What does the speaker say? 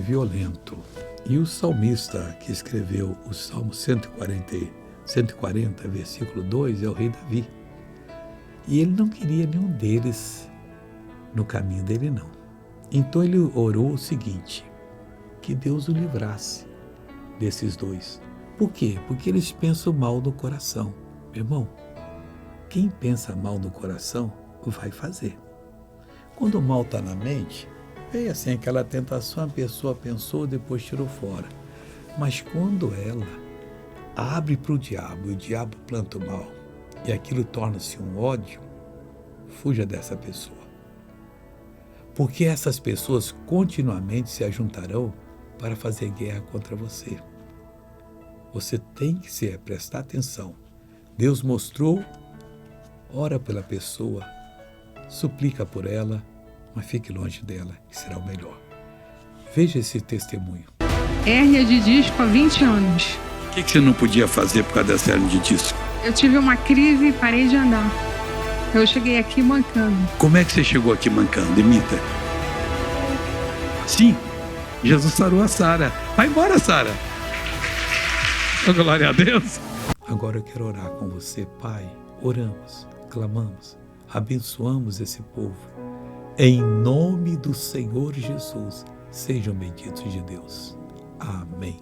violento. E o salmista que escreveu o Salmo 140, versículo 2, é o rei Davi. E ele não queria nenhum deles no caminho dele, não. Então ele orou o seguinte: que Deus o livrasse desses dois. Por quê? Porque eles pensam mal no coração. Meu irmão, quem pensa mal no coração vai fazer. Quando o mal está na mente, veio assim aquela tentação, a pessoa pensou, depois tirou fora. Mas quando ela abre para o diabo, e o diabo planta o mal, e aquilo torna-se um ódio, fuja dessa pessoa. Porque essas pessoas continuamente se ajuntarão para fazer guerra contra você. Você tem que prestar atenção. Deus mostrou, ora pela pessoa, suplica por ela, mas fique longe dela, que será o melhor. Veja esse testemunho. Hérnia de disco há 20 anos. O que você não podia fazer por causa dessa hérnia de disco? Eu tive uma crise e parei de andar. Eu cheguei aqui mancando. Como é que você chegou aqui mancando? Imita. Sim, Jesus sarou a Sara. Vai embora, Sara. Glória a Deus. Agora eu quero orar com você, Pai. Oramos, clamamos, abençoamos esse povo. Em nome do Senhor Jesus, sejam benditos de Deus. Amém.